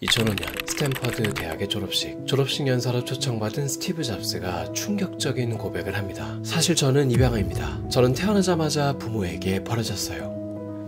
2005년 스탠퍼드 대학의 졸업식 연사로 초청받은 스티브 잡스가 충격적인 고백을 합니다. 사실 저는 입양아입니다. 저는 태어나자마자 부모에게 버려졌어요.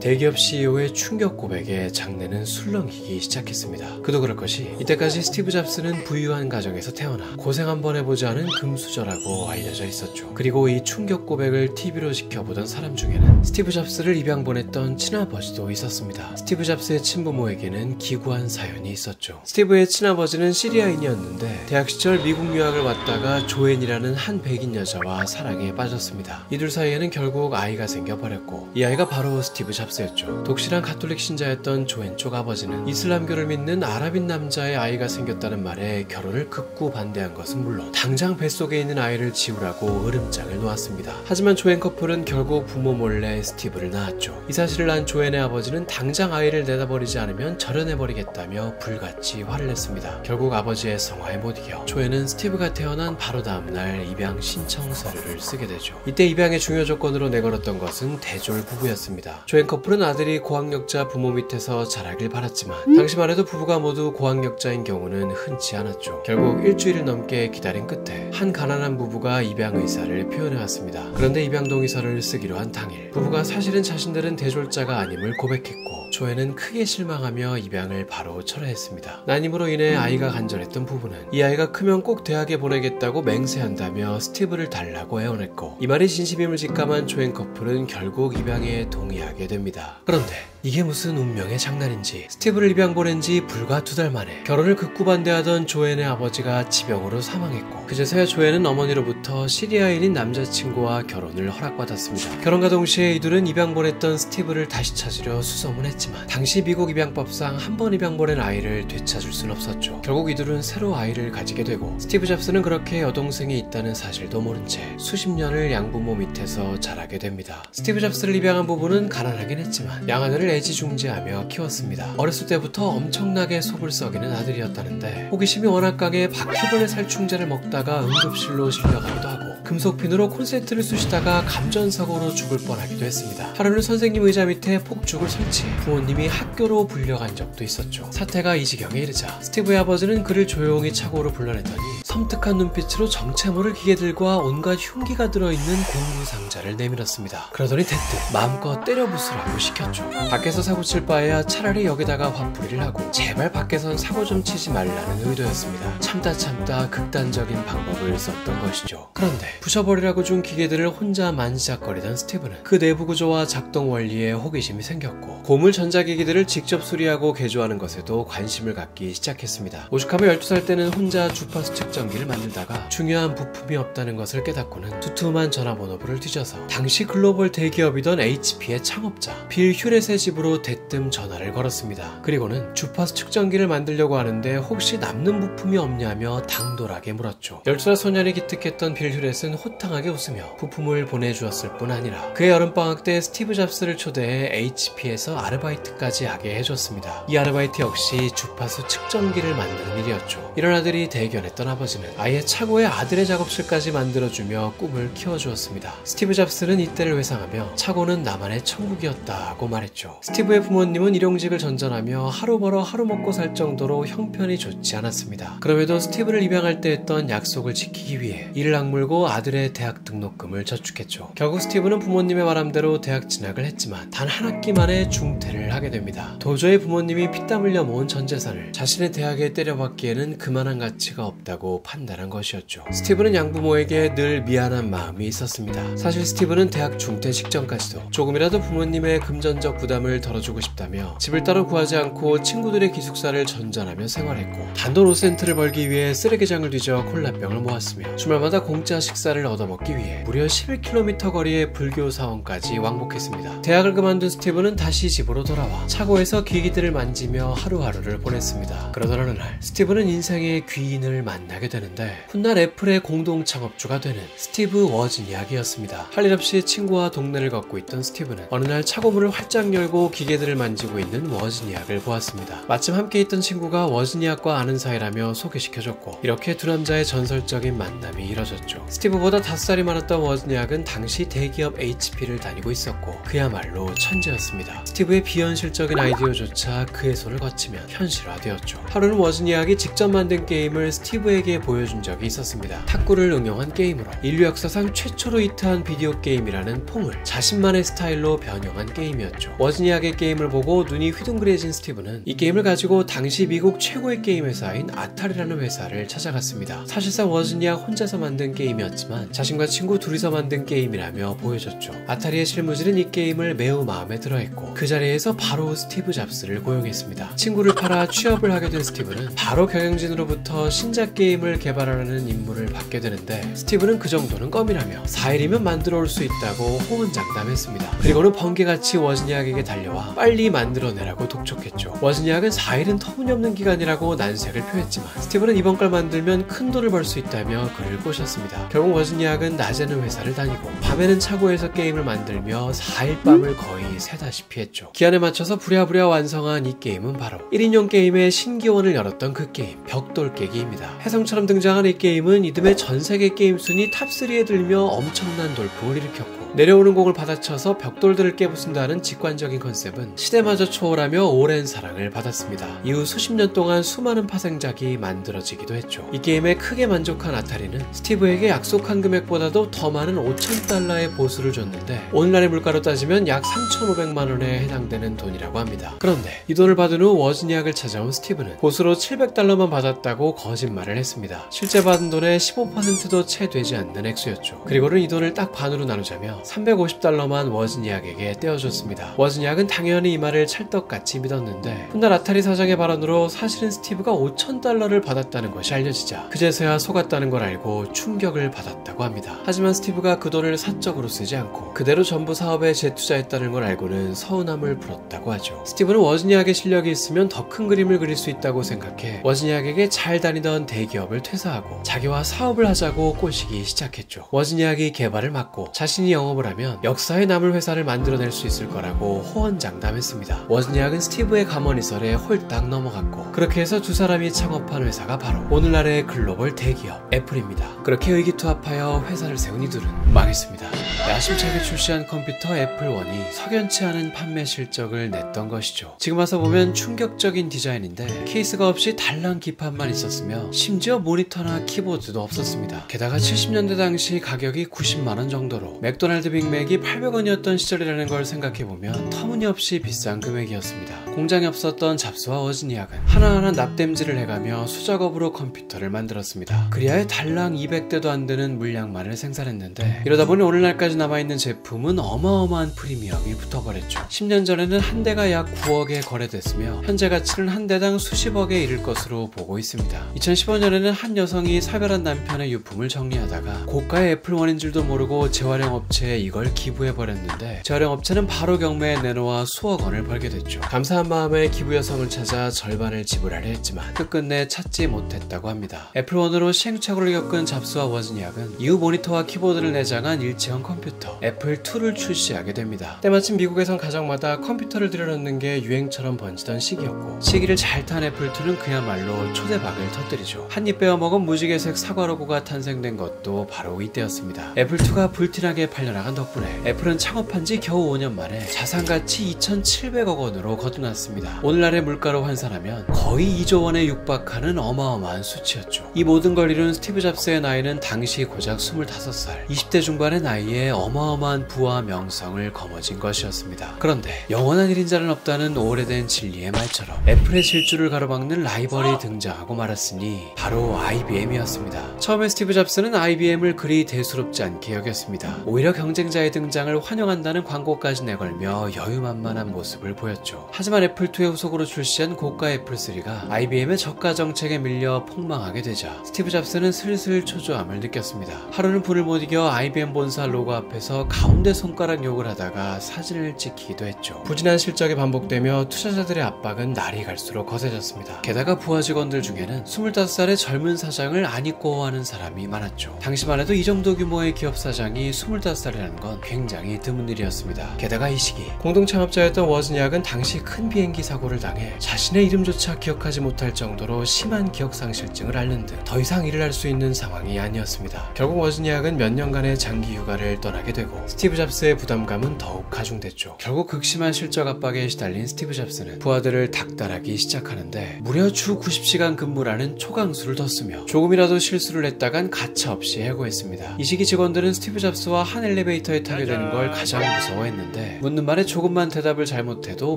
대기업 CEO의 충격 고백에 장내는 술렁이기 시작했습니다. 그도 그럴 것이 이때까지 스티브 잡스는 부유한 가정에서 태어나 고생 한번 해보지 않은 금수저라고 알려져 있었죠. 그리고 이 충격 고백을 TV로 지켜보던 사람 중에는 스티브 잡스를 입양 보냈던 친아버지도 있었습니다. 스티브 잡스의 친부모에게는 기구한 사연이 있었죠. 스티브의 친아버지는 시리아인이었는데 대학 시절 미국 유학을 왔다가 조앤이라는 한 백인 여자와 사랑에 빠졌습니다. 이둘 사이에는 결국 아이가 생겨버렸고 이 아이가 바로 스티브 잡스 였죠. 독실한 가톨릭 신자였던 조앤 쪽 아버지는 이슬람교를 믿는 아랍인 남자의 아이가 생겼다는 말에 결혼을 극구 반대한 것은 물론 당장 뱃속에 있는 아이를 지우라고 으름장을 놓았습니다. 하지만 조앤 커플은 결국 부모 몰래 스티브를 낳았죠. 이 사실을 안 조앤의 아버지는 당장 아이를 내다버리지 않으면 절연해버리겠다며 불같이 화를 냈습니다. 결국 아버지의 성화에 못 이겨 조앤은 스티브가 태어난 바로 다음날 입양 신청 서류를 쓰게 되죠. 이때 입양의 중요 조건으로 내걸었던 것은 대졸 부부였습니다. 조앤 커플은 아들이 고학력자 부모 밑에서 자라길 바랐지만 당시만 해도 부부가 모두 고학력자인 경우는 흔치 않았죠. 결국 일주일을 넘게 기다린 끝에 한 가난한 부부가 입양 의사를 표현해왔습니다. 그런데 입양 동의서를 쓰기로 한 당일 부부가 사실은 자신들은 대졸자가 아님을 고백했고 조앤은 크게 실망하며 입양을 바로 철회했습니다. 난임으로 인해 아이가 간절했던 부부는 이 아이가 크면 꼭 대학에 보내겠다고 맹세한다며 스티브를 달라고 애원했고 이 말이 진심임을 직감한 조앤 커플은 결국 입양에 동의하게 됩니다. 그런데 이게 무슨 운명의 장난인지 스티브를 입양 보낸 지 불과 2달 만에 결혼을 극구 반대하던 조앤의 아버지가 지병으로 사망했고 그제서야 조앤은 어머니로부터 시리아인인 남자친구와 결혼을 허락받았습니다. 결혼과 동시에 이둘은 입양 보냈던 스티브를 다시 찾으려 수소문했지만 당시 미국 입양법상 한 번 입양 보낸 아이를 되찾을 순 없었죠. 결국 이둘은 새로 아이를 가지게 되고 스티브 잡스는 그렇게 여동생이 있다는 사실도 모른 채 수십 년을 양부모 밑에서 자라게 됩니다. 스티브 잡스를 입양한 부부는 가난하긴 했지만 양아들을 애지중지하며 키웠습니다. 어렸을 때부터 엄청나게 속을 썩이는 아들이었다는데 호기심이 워낙 강해 바퀴벌레 살충제를 먹다가 응급실로 실려가기도 하고 금속핀으로 콘센트를 쑤시다가 감전사고로 죽을 뻔하기도 했습니다. 하루는 선생님 의자 밑에 폭죽을 설치해 부모님이 학교로 불려간 적도 있었죠. 사태가 이 지경에 이르자 스티브의 아버지는 그를 조용히 차고로 불러냈더니 섬뜩한 눈빛으로 정체모를 기계들과 온갖 흉기가 들어있는 공구 상자를 내밀었습니다. 그러더니 대뜸 마음껏 때려 부수라고 시켰죠. 밖에서 사고 칠 바에야 차라리 여기다가 화풀이를 하고 제발 밖에선 사고 좀 치지 말라는 의도였습니다. 참다 극단적인 방법을 썼던 것이죠. 그런데 부셔버리라고 준 기계들을 혼자 만지작거리던 스티브는 그 내부 구조와 작동 원리에 호기심이 생겼고 고물 전자기기들을 직접 수리하고 개조하는 것에도 관심을 갖기 시작했습니다. 오죽하면 12살 때는 혼자 주파수 측정기를 만들다가 중요한 부품이 없다는 것을 깨닫고는 두툼한 전화번호부를 뒤져서 당시 글로벌 대기업이던 HP의 창업자 빌 휴렛의 집으로 대뜸 전화를 걸었습니다. 그리고는 주파수 측정기를 만들려고 하는데 혹시 남는 부품이 없냐며 당돌하게 물었죠. 12살 소년이 기특했던 빌 휴렛은 호탕하게 웃으며 부품을 보내주었을 뿐 아니라 그의 여름방학 때 스티브 잡스를 초대해 HP에서 아르바이트까지 하게 해줬습니다. 이 아르바이트 역시 주파수 측정기를 만드는 일이었죠. 이런 아들이 대견했던 아버지는 아예 차고에 아들의 작업실까지 만들어주며 꿈을 키워주었습니다. 스티브 잡스는 이때를 회상하며 차고는 나만의 천국이었다고 말했죠. 스티브의 부모님은 일용직을 전전하며 하루 벌어 하루 먹고 살 정도로 형편이 좋지 않았습니다. 그럼에도 스티브를 입양할 때 했던 약속을 지키기 위해 이를 악물고 아들의 대학 등록금을 저축했죠. 결국 스티브는 부모님의 바람대로 대학 진학을 했지만 단 한 학기 만에 중퇴를 하게 됩니다. 도저히 부모님이 피땀 흘려 모은 전 재산을 자신의 대학에 때려박기에는 그만한 가치가 없다고 판단한 것이었죠. 스티브는 양부모에게 늘 미안한 마음이 있었습니다. 사실 스티브는 대학 중퇴 직전까지도 조금이라도 부모님의 금전적 부담을 덜어주고 싶다며 집을 따로 구하지 않고 친구들의 기숙사를 전전하며 생활했고 단돈 5센트를 벌기 위해 쓰레기장을 뒤져 콜라병을 모았으며 주말마다 공짜 식사를 얻어먹기 위해 무려 11km 거리의 불교 사원까지 왕복했습니다. 대학을 그만둔 스티브는 다시 집으로 돌아와 차고에서 기기들을 만지며 하루하루를 보냈습니다. 그러던 어느 날 스티브는 인생의 귀인을 만나게 되는데 훗날 애플의 공동 창업주가 되는 스티브 워즈니악이었습니다. 할 일 없이 친구와 동네를 걷고 있던 스티브는 어느 날 차고문을 활짝 열고 기계들을 만지고 있는 워즈니악을 보았습니다. 마침 함께 있던 친구가 워즈니악과 아는 사이라며 소개시켜줬고 이렇게 두 남자의 전설적인 만남이 이뤄졌죠. 스티브보다 5살이 많았던 워즈니악은 당시 대기업 HP를 다니고 있었고 그야말로 천재였습니다. 스티브의 비현실적인 아이디어조차 그의 손을 거치면 현실화되었죠. 하루는 워즈니악이 직접 만든 게임을 스티브에게 보여준 적이 있었습니다. 탁구를 응용한 게임으로 인류 역사상 최초로 히트한 비디오 게임이라는 퐁을 자신만의 스타일로 변형한 게임이었죠. 워즈니악의 게임을 보고 눈이 휘둥그레진 스티브는 이 게임을 가지고 당시 미국 최고의 게임 회사인 아타리라는 회사를 찾아갔습니다. 사실상 워즈니악 혼자서 만든 게임이었지만 자신과 친구 둘이서 만든 게임이라며 보여줬죠. 아타리의 실무진은 이 게임을 매우 마음에 들어했고 그 자리에서 바로 스티브 잡스를 고용했습니다. 친구를 팔아 취업을 하게 된 스티브는 바로 경영진으로부터 신작 게임을 개발하라는 임무를 받게 되는데 스티브는 그 정도는 껌이라며 4일이면 만들어 올 수 있다고 호언장담했습니다. 그리고는 번개같이 워즈니악에게 달려와 빨리 만들어내라고 독촉했죠. 워즈니악은 4일은 터무니없는 기간이라고 난색을 표했지만 스티브는 이번 걸 만들면 큰 돈을 벌 수 있다며 그를 꼬셨습니다. 결국 워즈니악은 낮에는 회사를 다니고 밤에는 차고에서 게임을 만들며 4일 밤을 거의 새다시피 했죠. 기한에 맞춰서 부랴부랴 완성한 이 게임은 바로 1인용 게임의 신기원을 열었던 그 게임 벽돌 깨기입니다. 혜성처럼 등장한 이 게임은 이듬해 전세계 게임 순위 탑3에 들며 엄청난 돌풍을 일으켰고 내려오는 공을 받아쳐서 벽돌들을 깨부순다는 직관적인 컨셉은 시대마저 초월하며 오랜 사랑을 받았습니다. 이후 수십 년 동안 수많은 파생작이 만들어지기도 했죠. 이 게임에 크게 만족한 아타리는 스티브에게 약속한 금액보다도 더 많은 $5,000의 보수를 줬는데 오늘날의 물가로 따지면 약 3,500만원에 해당되는 돈이라고 합니다. 그런데 이 돈을 받은 후 워즈니악을 찾아온 스티브는 보수로 $700만 받았다고 거짓말을 했습니다. 실제 받은 돈의 15%도 채 되지 않는 액수였죠. 그리고는 이 돈을 딱 반으로 나누자며 $350만 워즈니악에게 떼어줬습니다. 워즈니악은 당연히 이 말을 찰떡같이 믿었는데 훗날 아타리 사장의 발언으로 사실은 스티브가 $5,000를 받았다는 것이 알려지자 그제서야 속았다는 걸 알고 충격을 받았다고 합니다. 하지만 스티브가 그 돈을 사적으로 쓰지 않고 그대로 전부 사업에 재투자했다는 걸 알고는 서운함을 풀었다고 하죠. 스티브는 워즈니악의 실력이 있으면 더 큰 그림을 그릴 수 있다고 생각해 워즈니악에게 잘 다니던 대기업을 퇴사하고 자기와 사업을 하자고 꼬시기 시작했죠. 워즈니악이 개발을 맡고 자신이 영업을 하면 역사에 남을 회사를 만들어낼 수 있을 거라고 호언장담했습니다. 워즈니악은 스티브의 감언이설에 홀딱 넘어갔고 그렇게 해서 두 사람이 창업한 회사가 바로 오늘날의 글로벌 대기업 애플입니다. 그렇게 의기투합하여 회사를 세운 이들은 망했습니다. 야심차게 출시한 컴퓨터 애플1이 석연치 않은 판매 실적을 냈던 것이죠. 지금 와서 보면 충격적인 디자인인데 케이스가 없이 달랑 기판만 있었으며 심지어 모니터나 키보드도 없었습니다. 게다가 70년대 당시 가격이 90만원 정도로 맥도날드 빅맥이 800원이었던 시절이라는 걸 생각해보면 터무니없이 비싼 금액이었습니다. 공장에 없었던 잡스와 워즈니악은 하나하나 납땜질을 해가며 수작업으로 컴퓨터를 만들었습니다. 그리하여 달랑 200대도 안 되는 물량만을 생산했는데 이러다 보니 오늘날까지 남아있는 제품은 어마어마한 프리미엄이 붙어버렸죠. 10년 전에는 한 대가 약 9억에 거래됐으며 현재 가치는 한 대당 수십억에 이를 것으로 보고 있습니다. 2015년에는 한 여성이 살벌한 남편의 유품을 정리하다가 고가의 애플1인 줄도 모르고 재활용 업체에 이걸 기부해버렸는데 재활용 업체는 바로 경매에 내놓아 수억 원을 벌게 됐죠. 감사한 마음에 기부 여성을 찾아 절반을 지불하려 했지만 끝끝내 찾지 못했다고 합니다. 애플1으로 시행착오를 겪은 잡스와 워즈니악은 이후 모니터와 키보드를 내장한 일체형 컴퓨터 애플2를 출시하게 됩니다. 때마침 미국에선 가정마다 컴퓨터를 들여놓는 게 유행처럼 번지던 시기였고 시기를 잘 탄 애플2는 그야말로 초대박을 터뜨리죠. 한입 빼어먹은 무지개색 사과 로고가 탄생된 것도 바로 이때였습니다. 애플2가 불티나게 팔려나간 덕분에 애플은 창업한 지 겨우 5년 만에 자산가치 2,700억 원으로 거듭났습니다. 오늘날의 물가로 환산하면 거의 2조 원에 육박하는 어마어마한 수치였죠. 이 모든 걸 이룬 스티브 잡스의 나이는 당시 고작 25살, 20대 중반의 나이에 어마어마한 부와 명성을 거머쥔 것이었습니다. 그런데 영원한 1인자는 없다는 오래된 진리의 말처럼 애플의 질주를 가로막는 라이벌이 등장하고 말았으니 바로 IBM이었습니다. 처음에 스티브 잡스는 IBM을 그리 대수롭지 않게 여겼습니다. 오히려 경쟁자의 등장을 환영한다는 광고까지 내걸며 여유만만한 모습을 보였죠. 하지만 애플2의 후속으로 출시한 고가 애플3가 IBM의 저가 정책에 밀려 폭망하게 되자 스티브 잡스는 슬슬 초조함을 느꼈습니다. 하루는 불을 못 이겨 IBM 본사 로고 앞에서 가운데 손가락 욕을 하다가 사진을 찍히기도 했죠. 부진한 실적이 반복되며 투자자들의 압박은 날이 갈수록 거세졌습니다. 게다가 부하 직원들 중에는 25살의 젊은 사장을 안 이뻐하는 사람이 많았죠. 당시만 해도 이 정도 규모의 기업 사장이 25살이라는 건 굉장히 드문 일이었습니다. 게다가 이 시기 공동 창업자였던 워즈니악은 당시 큰 비행기 사고를 당해 자신의 이름조차 기억하지 못할 정도로 심한 기억상실증을 앓는 듯 더 이상 일을 할 수 있는 상황이 아니었습니다. 결국 워즈니악은 몇 년간의 장기 휴가를 떠나게 되고 스티브 잡스의 부담감은 더욱 가중됐죠. 결국 극심한 실적 압박에 시달린 스티브 잡스는 부하들을 닥달하기 시작하는데 무려 주 90시간 근무라는 초강수를 뒀으며 조금이라도 실수를 했다간 가차없이 해고했습니다. 이 시기 직원들은 스티브 잡스와 한 엘리베이터에 타게 되는 걸 가장 무서워했는데 묻는 말에 조금만 대답을 잘못해도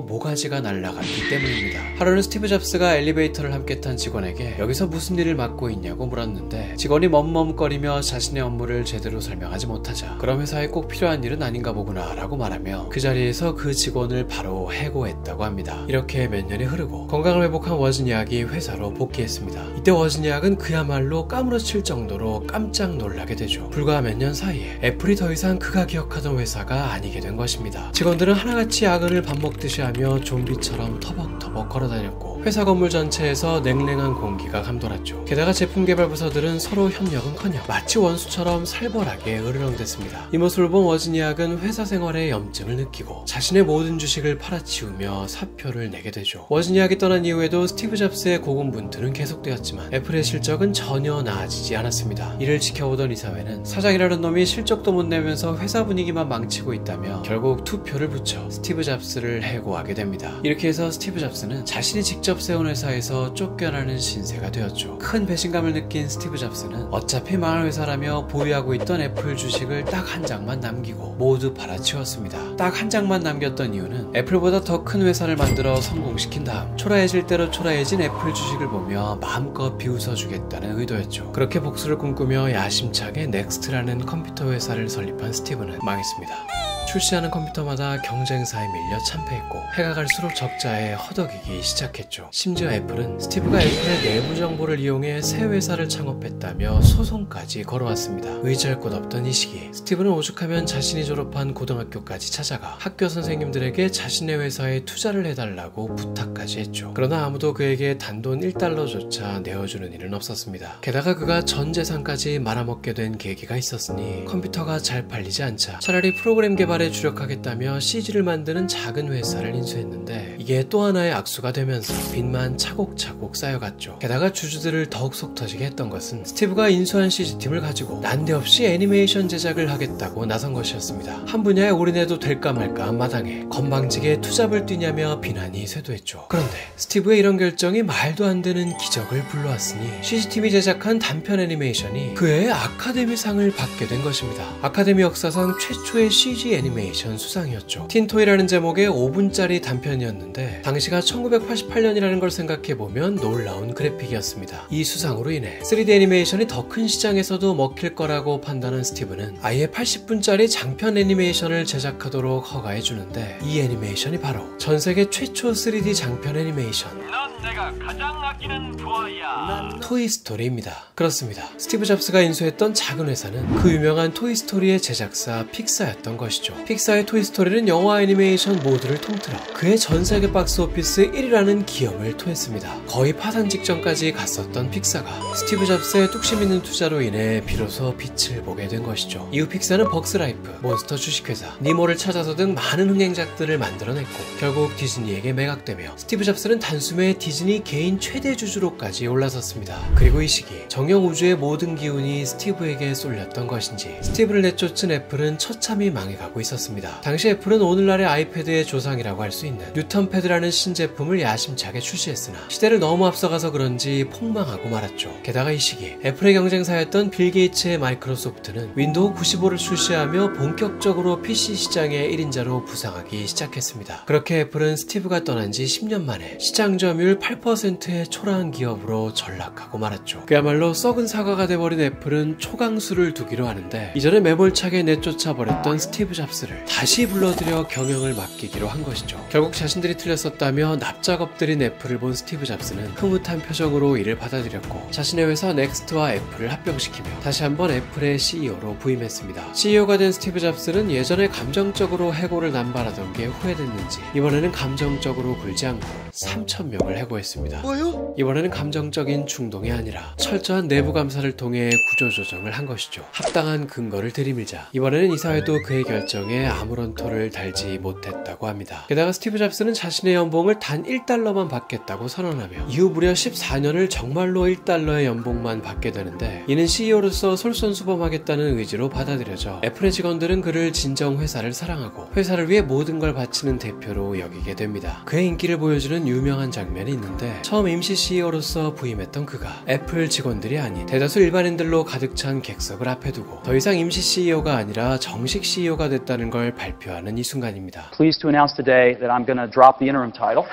모가지가 날아갔기 때문입니다. 하루는 스티브 잡스가 엘리베이터를 함께 탄 직원에게 여기서 무슨 일을 맡고 있냐고 물었는데 직원이 멈멈거리며 자신의 업무를 제대로 설명하지 못하자 그럼 회사에 꼭 필요한 일은 아닌가 보구나 라고 말하며 그 자리에서 그 직원을 바로 해고했다고 합니다. 이렇게 몇 년이 흐르고 건강을 회복한 워즈니악이 회사로 복귀했습니다. 이때 워즈니악은 그야말로 까무러칠 정도로 깜짝 놀라게 되죠. 불과 몇 년 사이에 애플이 더 이상 그가 기억하던 회사가 아니게 된 것입니다. 직원들은 하나같이 야근을 밥 먹듯이 하며 좀비처럼 터벅터벅 걸어다녔고 회사 건물 전체에서 냉랭한 공기가 감돌았죠. 게다가 제품 개발 부서들은 서로 협력은커녕 마치 원수처럼 살벌하게 으르렁댔습니다. 이 모습을 본 워즈니악은 회사 생활에 염증을 느끼고 자신의 모든 주식을 팔아치우며 사표를 내게 되죠. 워즈니악이 떠난 이후에도 스티브 잡스의 고군분투는 계속되었지만 애플의 실적은 전혀 나아지지 않았습니다. 이를 지켜보던 이사회는 사장이라는 놈이 실적도 못 내면서 회사 분위기만 망치고 있다며 결국 투표를 붙여 스티브 잡스를 해고하게 됩니다. 이렇게 해서 스티브 잡스는 자신이 직접 세운 회사에서 쫓겨나는 신세가 되었죠. 큰 배신감을 느낀 스티브 잡스는 어차피 망할 회사라며 보유하고 있던 애플 주식을 딱 한 장만 남기고 모두 팔아치웠습니다. 딱 한 장만 남겼던 이유는 애플보다 더 큰 회사를 만들어 성공시킨 다음 초라해질 대로 초라해진 애플 주식을 보며 마음껏 비웃어주겠다는 의도였죠. 그렇게 복수를 꿈꾸며 야심차게 넥스트라는 컴퓨터 회사를 설립한 스티브는 망했습니다. 출시하는 컴퓨터마다 경쟁사에 밀려 참패했고 해가 갈수록 적자에 허덕이기 시작했죠. 심지어 애플은 스티브가 애플의 내부 정보를 이용해 새 회사를 창업했다며 소송까지 걸어왔습니다. 의지할 곳 없던 이 시기 스티브는 오죽하면 자신이 졸업한 고등학교까지 찾아가 학교 선생님들에게 자신의 회사에 투자를 해달라고 부탁까지 했죠. 그러나 아무도 그에게 단돈 1달러조차 내어주는 일은 없었습니다. 게다가 그가 전 재산까지 말아먹게 된 계기가 있었으니 컴퓨터가 잘 팔리지 않자 차라리 프로그램 개발에 주력하겠다며 CG를 만드는 작은 회사를 인수했는데 이게 또 하나의 악수가 되면서 빚만 차곡차곡 쌓여갔죠. 게다가 주주들을 더욱 속 터지게 했던 것은 스티브가 인수한 CG팀을 가지고 난데없이 애니메이션 제작을 하겠다고 나선 것이었습니다. 한 분야에 올인해도 될까 말까 한 마당에 건방지게 투잡을 뛰냐며 비난이 쇄도했죠. 그런데 스티브의 이런 결정이 말도 안 되는 기적을 불러왔으니 CG팀이 제작한 단편 애니메이션이 그의 아카데미상을 받게 된 것입니다. 아카데미 역사상 최초의 CG 애니메이션 수상이었죠. 틴토이라는 제목의 5분짜리 단편이었는데 당시가 1988년이라는 걸 생각해보면 놀라운 그래픽이었습니다. 이 수상으로 인해 3D 애니메이션이 더 큰 시장에서도 먹힐 거라고 판단한 스티브는 아예 80분짜리 장편 애니메이션을 제작하도록 허가해주는데 이 애니메이션이 바로 전세계 최초 3D 장편 애니메이션 넌 내가 가장 아끼는 부하야. 토이스토리입니다. 그렇습니다. 스티브 잡스가 인수했던 작은 회사는 그 유명한 토이스토리의 제작사 픽사였던 것이죠. 픽사의 토이스토리는 영화 애니메이션 모두를 통틀어 그의 전세계 박스오피스 1위라는 기염을 토했습니다. 거의 파산 직전까지 갔었던 픽사가 스티브 잡스의 뚝심 있는 투자로 인해 비로소 빛을 보게 된 것이죠. 이후 픽사는 벅스라이프, 몬스터 주식회사, 니모를 찾아서 등 많은 흥행작들을 만들어냈고 결국 디즈니에게 매각되며 스티브 잡스는 단숨에 디즈니 개인 최대 주주로까지 올라섰습니다. 그리고 이 시기 정형 우주의 모든 기운이 스티브에게 쏠렸던 것인지 스티브를 내쫓은 애플은 처참히 망해가고 있습니다. 있었습니다. 당시 애플은 오늘날의 아이패드의 조상이라고 할 수 있는 뉴턴 패드라는 신제품을 야심차게 출시했으나 시대를 너무 앞서가서 그런지 폭망하고 말았죠. 게다가 이 시기 애플의 경쟁사였던 빌 게이츠의 마이크로소프트는 윈도우 95를 출시하며 본격적으로 PC 시장의 1인자로 부상하기 시작했습니다. 그렇게 애플은 스티브가 떠난 지 10년 만에 시장 점유율 8%의 초라한 기업으로 전락하고 말았죠. 그야말로 썩은 사과가 돼버린 애플은 초강수를 두기로 하는데 이전에 매몰차게 내쫓아버렸던 스티브 잡스를 다시 불러들여 경영을 맡기기로 한 것이죠. 결국 자신들이 틀렸었다며 납작엎드린 애플을 본 스티브 잡스는 흐뭇한 표정으로 이를 받아들였고 자신의 회사 넥스트와 애플을 합병시키며 다시 한번 애플의 CEO로 부임했습니다. CEO가 된 스티브 잡스는 예전에 감정적으로 해고를 남발하던 게 후회됐는지 이번에는 감정적으로 굴지 않고 3,000명을 해고했습니다. 뭐요? 이번에는 감정적인 충동이 아니라 철저한 내부 감사를 통해 구조조정을 한 것이죠. 합당한 근거를 들이밀자 이번에는 이사회도 그의 결정에 아무런 토를 달지 못했다고 합니다. 게다가 스티브 잡스는 자신의 연봉을 단 1달러만 받겠다고 선언하며 이후 무려 14년을 정말로 1달러의 연봉만 받게 되는데 이는 CEO로서 솔선수범하겠다는 의지로 받아들여져 애플의 직원들은 그를 진정 회사를 사랑하고 회사를 위해 모든 걸 바치는 대표로 여기게 됩니다. 그의 인기를 보여주는 유명한 장면이 있는데 처음 임시 CEO로서 부임했던 그가 애플 직원들이 아닌 대다수 일반인들로 가득 찬 객석을 앞에 두고 더 이상 임시 CEO가 아니라 정식 CEO가 됐다는 걸 발표하는 이 순간입니다. Pleased to announce today that I'm going to drop the interim title.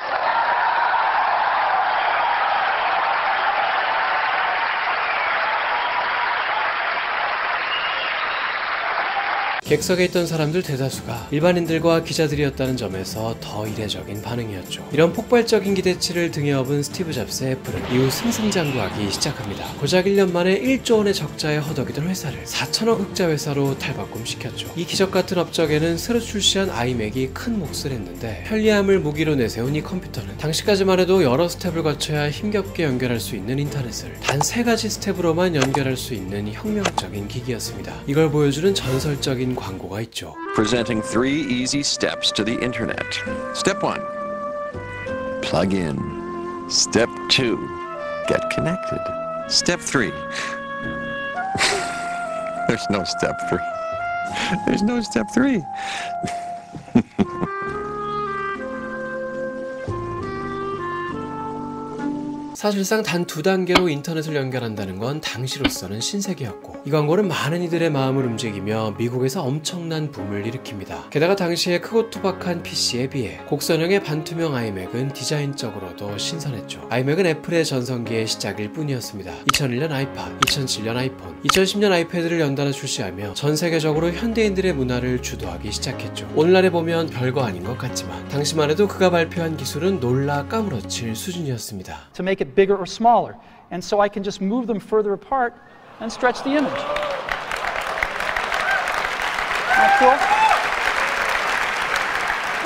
객석에 있던 사람들 대다수가 일반인들과 기자들이었다는 점에서 더 이례적인 반응이었죠. 이런 폭발적인 기대치를 등에 업은 스티브 잡스의 애플은 이후 승승장구하기 시작합니다. 고작 1년 만에 1조 원의 적자에 허덕이던 회사를 4천억 흑자 회사로 탈바꿈시켰죠. 이 기적같은 업적에는 새로 출시한 아이맥이 큰 몫을 했는데 편리함을 무기로 내세운 이 컴퓨터는 당시까지만 해도 여러 스텝을 거쳐야 힘겹게 연결할 수 있는 인터넷을 단 3가지 스텝으로만 연결할 수 있는 혁명적인 기기였습니다. 이걸 보여주는 전설적인 광고가 있죠. Presenting 3 easy steps to the internet. Step 1. Plug in. Step 2. Get connected. Step 3. There's no step 3. There's no step 3. 사실상 단 2단계로 인터넷을 연결한다는 건 당시로서는 신세계였고 이 광고는 많은 이들의 마음을 움직이며 미국에서 엄청난 붐을 일으킵니다. 게다가 당시에 크고 투박한 PC에 비해 곡선형의 반투명 아이맥은 디자인적으로도 신선했죠. 아이맥은 애플의 전성기의 시작일 뿐이었습니다. 2001년 아이팟, 2007년 아이폰, 2010년 아이패드를 연달아 출시하며 전 세계적으로 현대인들의 문화를 주도하기 시작했죠. 오늘날에 보면 별거 아닌 것 같지만 당시만 해도 그가 발표한 기술은 놀라 까무러칠 수준이었습니다. To make it bigger or smaller, and so I can just move them further apart and stretch the image. Not cool?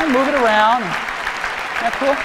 And move it around. Not cool?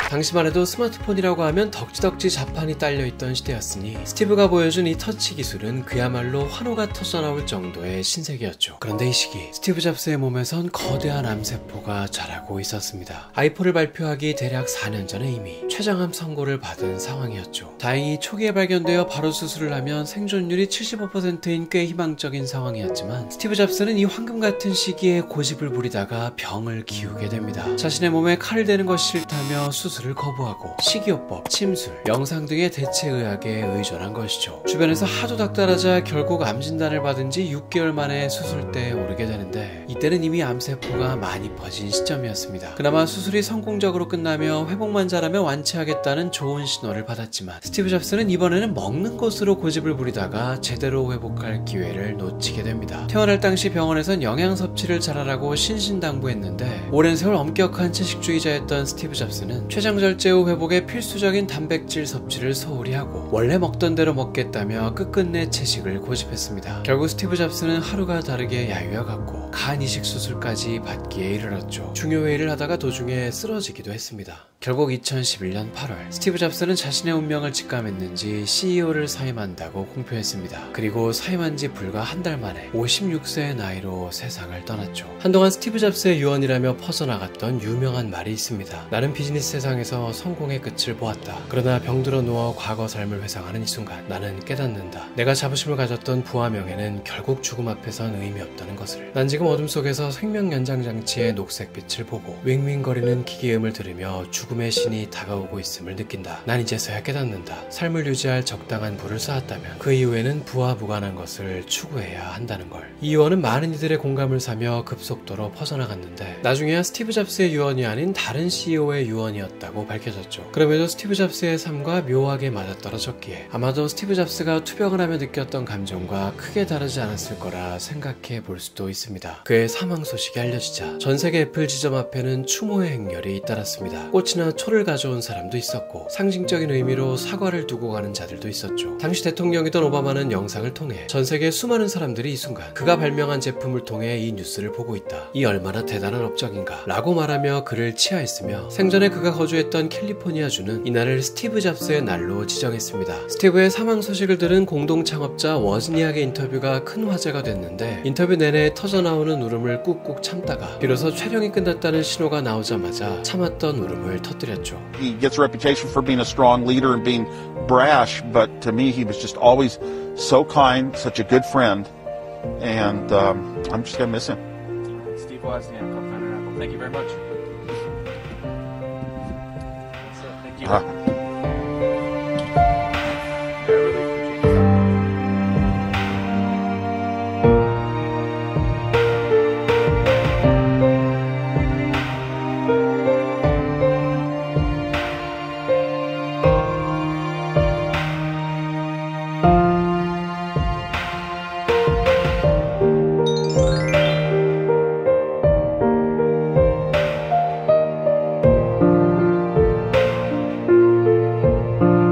당시만 해도 스마트폰이라고 하면 덕지덕지 자판이 딸려있던 시대였으니 스티브가 보여준 이 터치 기술은 그야말로 환호가 터져나올 정도의 신세계였죠. 그런데 이 시기 스티브 잡스의 몸에선 거대한 암세포가 자라고 있었습니다. 아이폰을 발표하기 대략 4년 전에 이미 췌장암 선고를 받은 상황이었죠. 다행히 초기에 발견되어 바로 수술을 하면 생존율이 75%인 꽤 희망적인 상황이었지만 스티브 잡스는 이 황금같은 시기에 고집을 부리다가 병을 키우게 됩니다. 자신의 몸에 칼을 대는 것이 싫다며 수술을 거부하고 식이요법, 침술, 명상 등의 대체의학에 의존한 것이죠. 주변에서 하도 닥달하자 결국 암 진단을 받은 지 6개월 만에 수술대에 오르게 되는데 이때는 이미 암세포가 많이 퍼진 시점이었습니다. 그나마 수술이 성공적으로 끝나며 회복만 잘하면 완치하겠다는 좋은 신호를 받았지만 스티브 잡스는 이번에는 먹는 것으로 고집을 부리다가 제대로 회복할 기회를 놓치게 됩니다. 퇴원할 당시 병원에선 영양 섭취를 잘하라고 신신당부했는데 오랜 세월 엄격한 채식주의자였던 스티브 잡스는 췌장절제 후 회복에 필수적인 단백질 섭취를 소홀히 하고 원래 먹던 대로 먹겠다며 끝끝내 채식을 고집했습니다. 결국 스티브 잡스는 하루가 다르게 야유어갔고 간 이식 수술까지 받기에 이르렀죠. 중요회의를 하다가 도중에 쓰러지기도 했습니다. 결국 2011년 8월 스티브 잡스는 자신의 운명을 직감했는지 CEO를 사임한다고 공표했습니다. 그리고 사임한 지 불과 한 달 만에 56세의 나이로 세상을 떠났죠. 한동안 스티브 잡스의 유언이라며 퍼져나갔던 유명한 말이 있습니다. 나는 비즈니스 세상에서 성공의 끝을 보았다. 그러나 병들어 누워 과거 삶을 회상하는 이 순간 나는 깨닫는다. 내가 자부심을 가졌던 부와 명예는 결국 죽음 앞에선 의미 없다는 것을. 난 지금 어둠 속에서 생명 연장 장치의 녹색빛을 보고 윙윙거리는 기계음을 들으며 죽음의 신이 다가오고 있음을 느낀다. 난 이제서야 깨닫는다. 삶을 유지할 적당한 부를 쌓았다면 그 이후에는 부와 무관한 것을 추구해야 한다는 걸. 이 유언은 많은 이들의 공감을 사며 급속도로 퍼져나갔는데 나중에야 스티브 잡스의 유언이 아닌 다른 CEO의 유언이었다고 밝혀졌죠. 그럼에도 스티브 잡스의 삶과 묘하게 맞아떨어졌기에 아마도 스티브 잡스가 투병을 하며 느꼈던 감정과 크게 다르지 않았을 거라 생각해 볼 수도 있습니다. 그의 사망 소식이 알려지자 전 세계 애플 지점 앞에는 추모의 행렬이 잇따랐습니다. 꽃이나 초를 가져온 사람도 있었고 상징적인 의미로 사과를 두고 가는 자들도 있었죠. 당시 대통령이던 오바마는 영상을 통해 전 세계 수많은 사람들이 이 순간 그가 발명한 제품을 통해 이 뉴스를 보고 있다. 이 얼마나 대단한 업적인가 라고 말하며 그를 치하했으며 생전에 그가 거주했던 캘리포니아주는 이날을 스티브 잡스의 날로 지정했습니다. 스티브의 사망 소식을 들은 공동 창업자 워즈니악의 인터뷰가 큰 화제가 됐는데 인터뷰 내내 터져나오는 울음을 꾹꾹 참다가 비로소 촬영이 끝났다는 신호가 나오자마자 참았던 울음을 터뜨렸죠. He gets a reputation for being a strong leader and being brash, but to me he was just always so kind, such a good friend, and I'm just gonna miss him. Steve Wozniak, co-founder of Apple. Thank you very much.